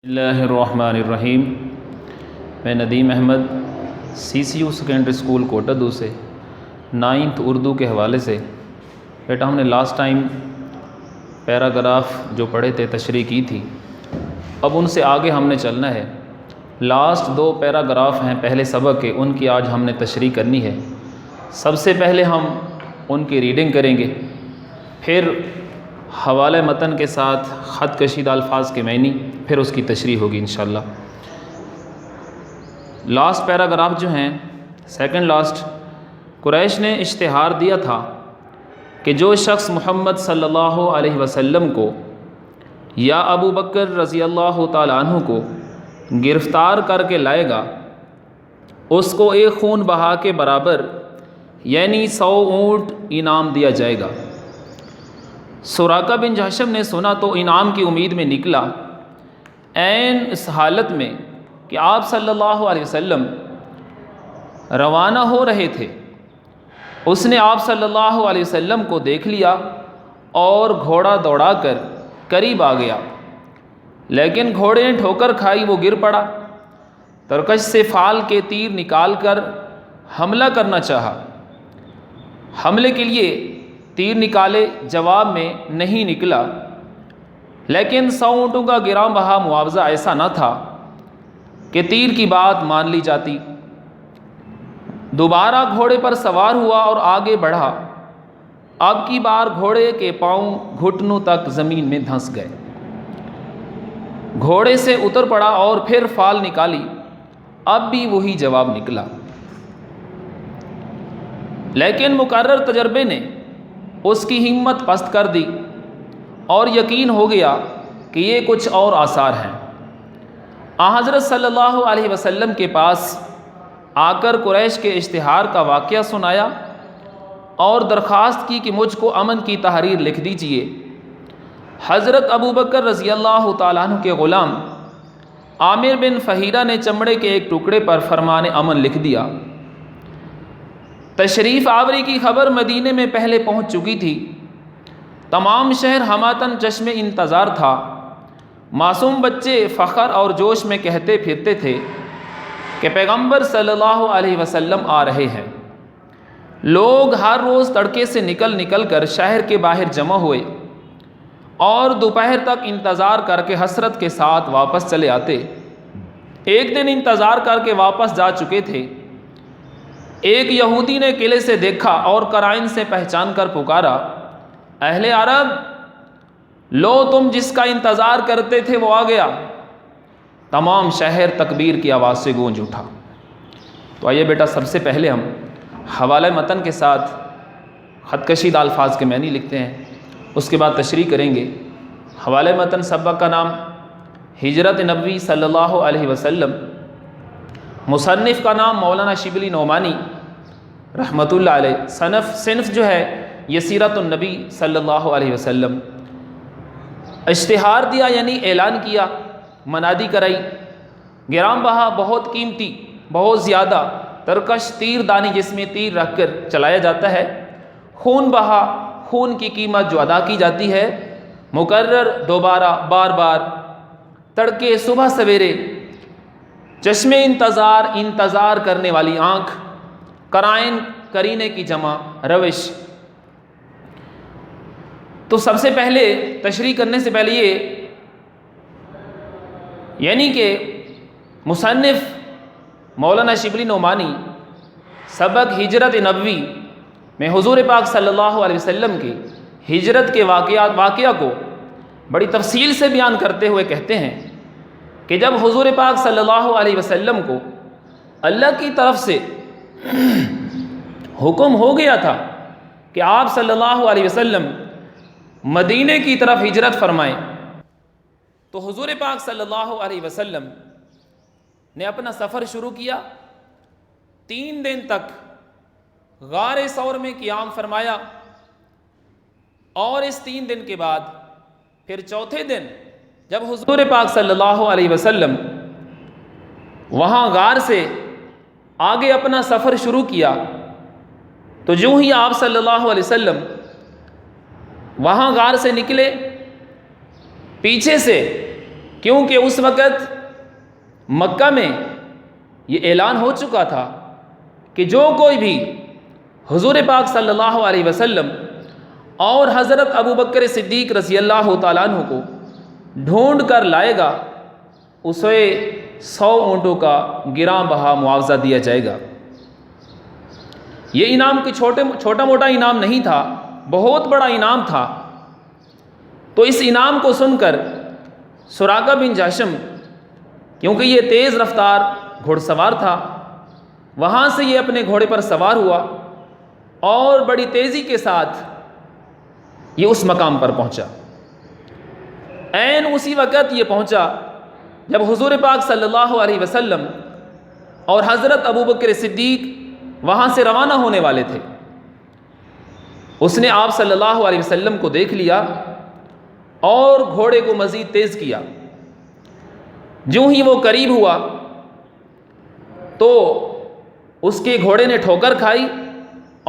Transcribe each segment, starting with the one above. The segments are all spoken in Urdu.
بسم اللہ الرحمن الرحیم۔ میں Nadeem Ahmed CCU secondary school Kotaddu سے 9th اردو کے حوالے سے بیٹا ہم نے لاسٹ ٹائم پیراگراف جو پڑھے تھے تشریح کی تھی، اب ان سے آگے ہم نے چلنا ہے۔ لاسٹ 2 پیراگراف ہیں پہلے سبق کے، ان کی آج ہم نے تشریح کرنی ہے۔ سب سے پہلے ہم ان کی ریڈنگ کریں گے، پھر حوالہ متن کے ساتھ خط کشیدہ الفاظ کے معنی، پھر اس کی تشریح ہوگی انشاءاللہ۔ لاسٹ پیراگراف جو ہیں، سیکنڈ لاسٹ، قریش نے اشتہار دیا تھا کہ جو شخص محمد صلی اللہ علیہ وسلم کو یا ابو بکر رضی اللہ تعالیٰ عنہ کو گرفتار کر کے لائے گا، اس کو ایک خون بہا کے برابر یعنی 100 اونٹ انعام دیا جائے گا۔ سراقہ بن جہشم نے سنا تو انعام کی امید میں نکلا۔ عین اس حالت میں کہ آپ صلی اللہ علیہ وسلم روانہ ہو رہے تھے، اس نے آپ صلی اللہ علیہ وسلم کو دیکھ لیا اور گھوڑا دوڑا کر قریب آ گیا، لیکن گھوڑے نے ٹھوکر کھائی، وہ گر پڑا۔ ترکش سے فال کے تیر نکال کر حملہ کرنا چاہا، حملے کے لیے تیر نکالے، جواب میں نہیں نکلا، لیکن 100 اونٹوں کا گراں بہا معاوضہ ایسا نہ تھا کہ تیر کی بات مان لی جاتی۔ دوبارہ گھوڑے پر سوار ہوا اور آگے بڑھا۔ اب کی بار گھوڑے کے پاؤں گھٹنوں تک زمین میں دھنس گئے۔ گھوڑے سے اتر پڑا اور پھر فال نکالی، اب بھی وہی جواب نکلا، لیکن مقرر تجربے نے اس کی ہمت پست کر دی اور یقین ہو گیا کہ یہ کچھ اور آثار ہیں۔ حضرت صلی اللہ علیہ وسلم کے پاس آ کر قریش کے اشتہار کا واقعہ سنایا اور درخواست کی کہ مجھ کو امن کی تحریر لکھ دیجئے۔ حضرت ابو بکر رضی اللہ تعالیٰ عنہ کے غلام عامر بن فہیرہ نے چمڑے کے ایک ٹکڑے پر فرمان امن لکھ دیا۔ تشریف آوری کی خبر مدینے میں پہلے پہنچ چکی تھی، تمام شہر ہماتن چشم انتظار تھا۔ معصوم بچے فخر اور جوش میں کہتے پھرتے تھے کہ پیغمبر صلی اللہ علیہ وسلم آ رہے ہیں۔ لوگ ہر روز تڑکے سے نکل کر شہر کے باہر جمع ہوئے اور دوپہر تک انتظار کر کے حسرت کے ساتھ واپس چلے آتے۔ ایک دن انتظار کر کے واپس جا چکے تھے، ایک یہودی نے قلعے سے دیکھا اور قرائن سے پہچان کر پکارا، اہل عرب، لو تم جس کا انتظار کرتے تھے وہ آ گیا۔ تمام شہر تکبیر کی آواز سے گونج اٹھا۔ تو آئیے بیٹا سب سے پہلے ہم حوالہ متن کے ساتھ خط کشیدہ الفاظ کے معنی لکھتے ہیں، اس کے بعد تشریح کریں گے۔ حوالہ متن سبق کا نام ہجرت نبوی صلی اللہ علیہ وسلم، مصنف کا نام مولانا شبلی نعمانی رحمۃ اللہ علیہ، صنف جو ہے یہ سیرت النبی صلی اللہ علیہ وسلم۔ اشتہار دیا یعنی اعلان کیا، منادی کرائی۔ گراں بہا بہت قیمتی، بہت زیادہ، ترکش تیر دانی جس میں تیر رکھ کر چلایا جاتا ہے۔ خون بہا، خون کی قیمت جو ادا کی جاتی ہے، مقرر، دوبارہ، بار بار، تڑکے، صبح سویرے، چشم انتظار، انتظار کرنے والی آنکھ، قرائن، کرینے کی جمع، روش۔ تو سب سے پہلے تشریح کرنے سے پہلے یہ یعنی کہ مصنف مولانا شبلی نعمانی سبق ہجرت نبوی میں حضور پاک صلی اللہ علیہ وسلم کی ہجرت کے واقعہ کو بڑی تفصیل سے بیان کرتے ہوئے کہتے ہیں کہ جب حضور پاک صلی اللہ علیہ وسلم کو اللہ کی طرف سے حکم ہو گیا تھا کہ آپ صلی اللہ علیہ وسلم مدینے کی طرف ہجرت فرمائیں، تو حضور پاک صلی اللہ علیہ وسلم نے اپنا سفر شروع کیا۔ 3 دن تک غار ثور میں قیام فرمایا، اور اس 3 دن کے بعد پھر چوتھے دن جب حضور پاک صلی اللہ علیہ وسلم وہاں غار سے آگے اپنا سفر شروع کیا، تو جو ہی آپ صلی اللہ علیہ وسلم وہاں غار سے نکلے، پیچھے سے کیونکہ اس وقت مکہ میں یہ اعلان ہو چکا تھا کہ جو کوئی بھی حضور پاک صلی اللہ علیہ وسلم اور حضرت ابوبکر صدیق رضی اللہ تعالیٰ عنہ کو ڈھونڈ کر لائے گا اسے 100 اونٹوں کا گراں بہا معاوضہ دیا جائے گا۔ یہ انعام کوئی چھوٹا موٹا انعام نہیں تھا، بہت بڑا انعام تھا۔ تو اس انعام کو سن کر سراقہ بن جاشم، کیونکہ یہ تیز رفتار گھوڑ سوار تھا، وہاں سے یہ اپنے گھوڑے پر سوار ہوا اور بڑی تیزی کے ساتھ یہ اس مقام پر پہنچا۔ عین اسی وقت یہ پہنچا جب حضور پاک صلی اللہ علیہ وسلم اور حضرت ابوبکر صدیق وہاں سے روانہ ہونے والے تھے۔ اس نے آپ صلی اللہ علیہ وسلم کو دیکھ لیا اور گھوڑے کو مزید تیز کیا۔ جو ہی وہ قریب ہوا تو اس کے گھوڑے نے ٹھوکر کھائی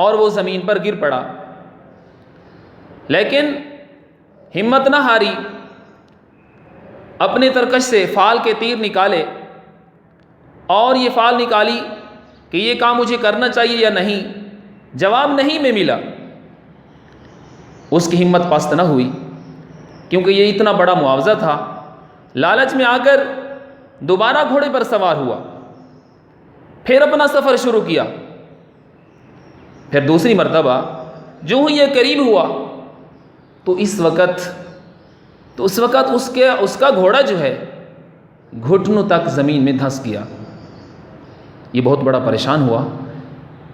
اور وہ زمین پر گر پڑا، لیکن ہمت نہ ہاری، اپنے ترکش سے فال کے تیر نکالے اور یہ فال نکالی کہ یہ کام مجھے کرنا چاہیے یا نہیں، جواب نہیں میں ملا۔ اس کی ہمت پست نہ ہوئی کیونکہ یہ اتنا بڑا معاوضہ تھا۔ لالچ میں آ کر دوبارہ گھوڑے پر سوار ہوا، پھر اپنا سفر شروع کیا۔ پھر دوسری مرتبہ جو ہی یہ قریب ہوا تو اس وقت اس کا گھوڑا جو ہے گھٹنوں تک زمین میں دھنس گیا۔ یہ بہت بڑا پریشان ہوا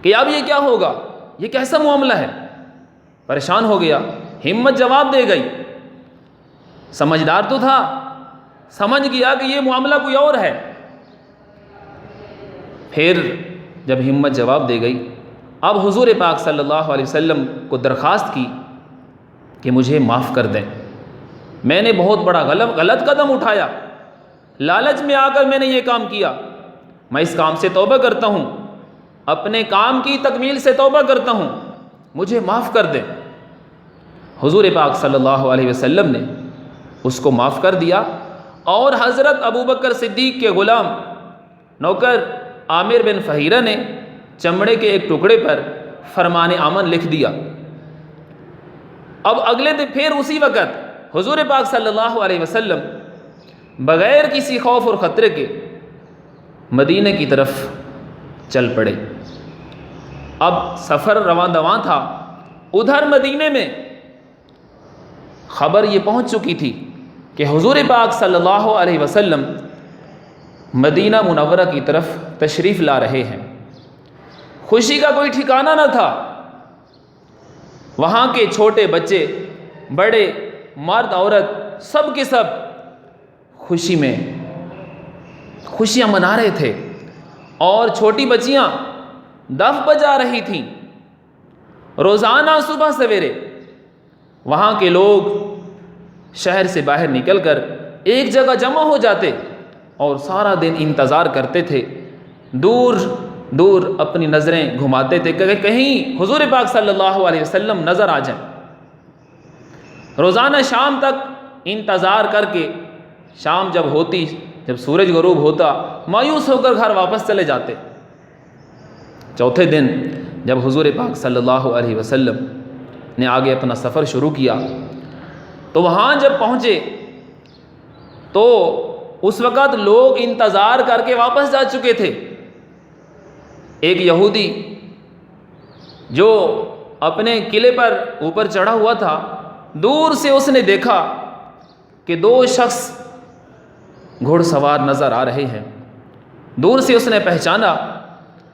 کہ اب یہ کیا ہوگا، یہ کیسا معاملہ ہے۔ پریشان ہو گیا، ہمت جواب دے گئی، سمجھدار تو تھا، سمجھ گیا کہ یہ معاملہ کوئی اور ہے۔ پھر جب ہمت جواب دے گئی، اب حضور پاک صلی اللہ علیہ وسلم کو درخواست کی کہ مجھے معاف کر دیں، میں نے بہت بڑا غلط قدم اٹھایا، لالچ میں آ کر میں نے یہ کام کیا، میں اس کام سے توبہ کرتا ہوں، اپنے کام کی تکمیل سے توبہ کرتا ہوں، مجھے معاف کر دیں۔ حضور پاک صلی اللہ علیہ وسلم نے اس کو معاف کر دیا اور حضرت ابوبکر صدیق کے غلام نوکر عامر بن فہیرہ نے چمڑے کے ایک ٹکڑے پر فرمان امن لکھ دیا۔ اب اگلے دن پھر اسی وقت حضور پاک صلی اللہ علیہ وسلم بغیر کسی خوف اور خطرے کے مدینے کی طرف چل پڑے۔ اب سفر رواں دواں تھا، ادھر مدینے میں خبر یہ پہنچ چکی تھی کہ حضور پاک صلی اللہ علیہ وسلم مدینہ منورہ کی طرف تشریف لا رہے ہیں۔ خوشی کا کوئی ٹھکانہ نہ تھا، وہاں کے چھوٹے بچے بڑے مرد عورت سب کے سب خوشی میں خوشیاں منا رہے تھے، اور چھوٹی بچیاں دف بجا رہی تھیں۔ روزانہ صبح سویرے وہاں کے لوگ شہر سے باہر نکل کر ایک جگہ جمع ہو جاتے اور سارا دن انتظار کرتے تھے، دور دور اپنی نظریں گھماتے تھے کہ کہیں حضور پاک صلی اللہ علیہ وسلم نظر آ جائیں۔ روزانہ شام تک انتظار کر کے شام جب ہوتی، جب سورج غروب ہوتا، مایوس ہو کر گھر واپس چلے جاتے۔ چوتھے دن جب حضور پاک صلی اللہ علیہ وسلم نے آگے اپنا سفر شروع کیا تو وہاں جب پہنچے تو اس وقت لوگ انتظار کر کے واپس جا چکے تھے۔ ایک یہودی جو اپنے قلعے پر اوپر چڑھا ہوا تھا، دور سے اس نے دیکھا کہ 2 شخص گھوڑ سوار نظر آ رہے ہیں۔ دور سے اس نے پہچانا،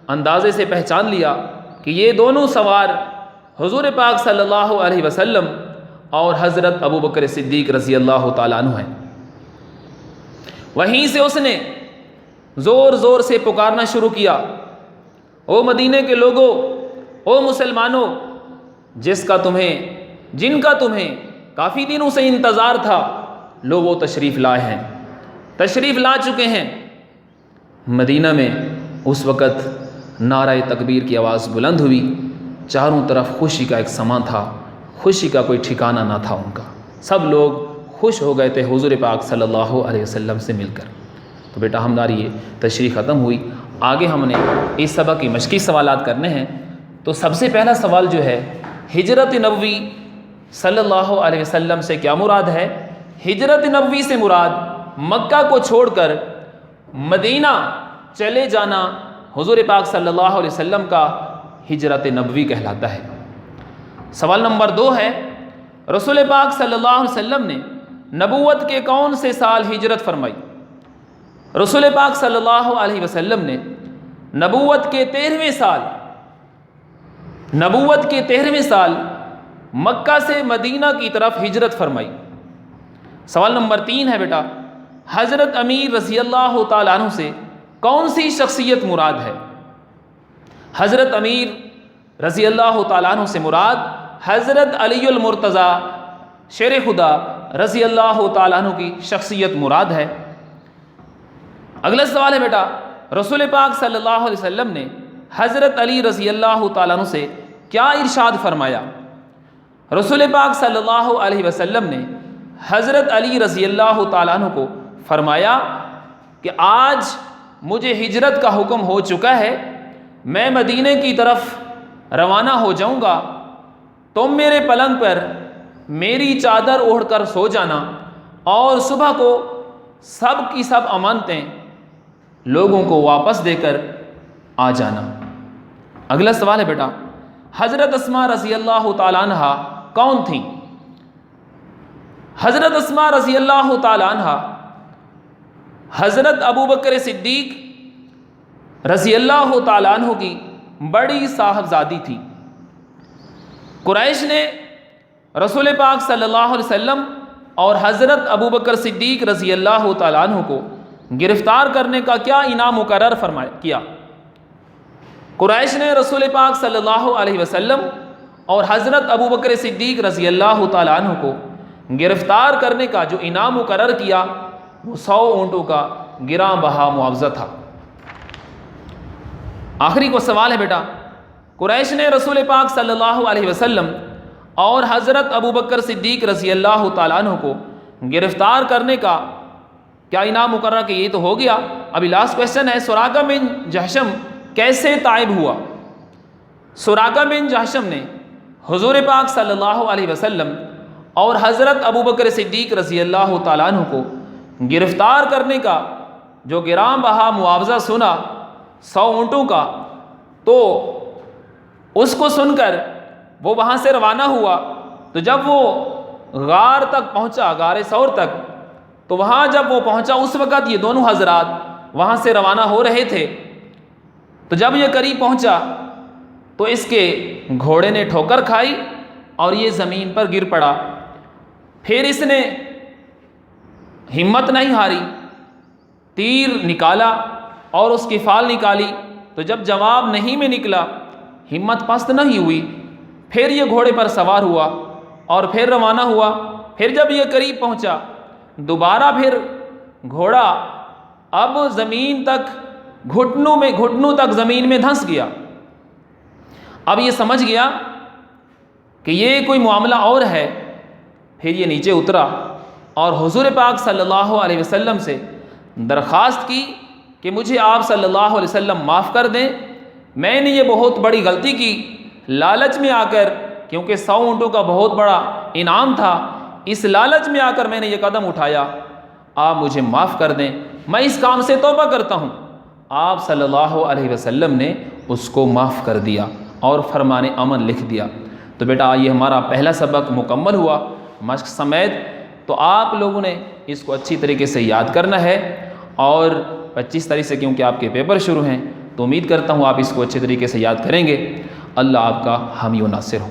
اندازے سے پہچان لیا کہ یہ دونوں سوار حضور پاک صلی اللہ علیہ وسلم اور حضرت ابوبکر صدیق رضی اللہ تعالیٰ عنہ ہیں۔ وہیں سے اس نے زور زور سے پکارنا شروع کیا، او مدینے کے لوگوں، او مسلمانوں، جن کا تمہیں کافی دنوں سے انتظار تھا، لو وہ تشریف لائے ہیں، تشریف لا چکے ہیں۔ مدینہ میں اس وقت نعرہ تکبیر کی آواز بلند ہوئی، چاروں طرف خوشی کا ایک سماں تھا، خوشی کا کوئی ٹھکانہ نہ تھا ان کا، سب لوگ خوش ہو گئے تھے حضور پاک صلی اللہ علیہ وسلم سے مل کر۔ تو بیٹا ہماری یہ تشریح ختم ہوئی، آگے ہم نے اس سبق کی مشقی سوالات کرنے ہیں۔ تو سب سے پہلا سوال جو ہے، ہجرت نبوی صلی اللہ علیہ وسلم سے کیا مراد ہے؟ ہجرت نبوی سے مراد مکہ کو چھوڑ کر مدینہ چلے جانا حضور پاک صلی اللہ علیہ وسلم کا ہجرت نبوی کہلاتا ہے۔ سوال نمبر 2 ہے، رسول پاک صلی اللہ علیہ وسلم نے نبوت کے کون سے سال ہجرت فرمائی؟ رسول پاک صلی اللہ علیہ وسلم نے نبوت کے 13ویں سال مکہ سے مدینہ کی طرف ہجرت فرمائی۔ سوال نمبر 3 ہے بیٹا، حضرت امیر رضی اللہ تعالیٰ عنہ سے کون سی شخصیت مراد ہے؟ حضرت امیر رضی اللہ تعالیٰ عنہ سے مراد حضرت علی المرتضیٰ شیر خدا رضی اللہ تعالیٰ عنہ کی شخصیت مراد ہے۔ اگلا سوال ہے بیٹا، رسول پاک صلی اللہ علیہ وسلم نے حضرت علی رضی اللہ تعالیٰ عنہ سے کیا ارشاد فرمایا؟ رسول پاک صلی اللہ علیہ وسلم نے حضرت علی رضی اللہ تعالیٰ عنہ کو فرمایا کہ آج مجھے ہجرت کا حکم ہو چکا ہے، میں مدینے کی طرف روانہ ہو جاؤں گا، تم میرے پلنگ پر میری چادر اوڑھ کر سو جانا اور صبح کو سب کی سب امانتیں لوگوں کو واپس دے کر آ جانا۔ اگلا سوال ہے بیٹا، حضرت اسماء رضی اللہ تعالیٰ عنہ کون تھیں؟ حضرت اسماء رضی اللہ تعالیٰ عنہ حضرت ابوبکر صدیق رضی اللہ تعالیٰ عنہ کی بڑی صاحبزادی تھی۔ قریش نے رسول پاک صلی اللہ علیہ وسلم اور حضرت ابوبکر صدیق رضی اللہ تعالیٰ عنہ کو گرفتار کرنے کا کیا انعام مقرر کیا؟ قریش نے رسول پاک صلی اللہ علیہ وسلم اور حضرت ابوبکر صدیق رضی اللہ تعالیٰ عنہ کو گرفتار کرنے کا جو انعام مقرر کیا وہ 100 اونٹوں کا گراں بہا معاوضہ تھا۔ آخری کو سوال ہے بیٹا، قریش نے رسول پاک صلی اللہ علیہ وسلم اور حضرت ابوبکر صدیق رضی اللہ تعالیٰ عنہ کو گرفتار کرنے کا کیا انعام مقرر کیا؟ یہ تو ہو گیا۔ ابھی لاسٹ کویسچن ہے، سراقہ بن جہشم کیسے تائب ہوا؟ سراقہ بن جہشم نے حضور پاک صلی اللہ علیہ وسلم اور حضرت ابوبکر صدیق رضی اللہ تعالیٰ عنہ کو گرفتار کرنے کا جو گراں بہا معاوضہ سنا 100 اونٹوں کا، تو اس کو سن کر وہ وہاں سے روانہ ہوا۔ تو جب وہ غار تک پہنچا، غار ثور تک، تو وہاں جب وہ پہنچا اس وقت یہ دونوں حضرات وہاں سے روانہ ہو رہے تھے۔ تو جب یہ قریب پہنچا تو اس کے گھوڑے نے ٹھوکر کھائی اور یہ زمین پر گر پڑا۔ پھر اس نے ہمت نہیں ہاری، تیر نکالا اور اس کی فال نکالی، تو جب جواب نہیں میں نکلا، ہمت پست نہیں ہوئی، پھر یہ گھوڑے پر سوار ہوا اور پھر روانہ ہوا۔ پھر جب یہ قریب پہنچا دوبارہ پھر گھوڑا اب زمین تک گھٹنوں تک زمین میں دھنس گیا۔ اب یہ سمجھ گیا کہ یہ کوئی معاملہ اور ہے، پھر یہ نیچے اترا اور حضور پاک صلی اللہ علیہ وسلم سے درخواست کی کہ مجھے آپ صلی اللہ علیہ وسلم معاف کر دیں، میں نے یہ بہت بڑی غلطی کی، لالچ میں آ کر، کیونکہ 100 اونٹوں کا بہت بڑا انعام تھا، اس لالچ میں آ کر میں نے یہ قدم اٹھایا، آپ مجھے معاف کر دیں، میں اس کام سے توبہ کرتا ہوں۔ آپ صلی اللہ علیہ وسلم نے اس کو معاف کر دیا اور فرمان امن لکھ دیا۔ تو بیٹا یہ ہمارا پہلا سبق مکمل ہوا مشق سمیت۔ تو آپ لوگوں نے اس کو اچھی طریقے سے یاد کرنا ہے، اور 25 تاریخ سے کیونکہ آپ کے پیپر شروع ہیں تو امید کرتا ہوں آپ اس کو اچھے طریقے سے یاد کریں گے۔ اللہ آپ کا حامی و ناصر ہو۔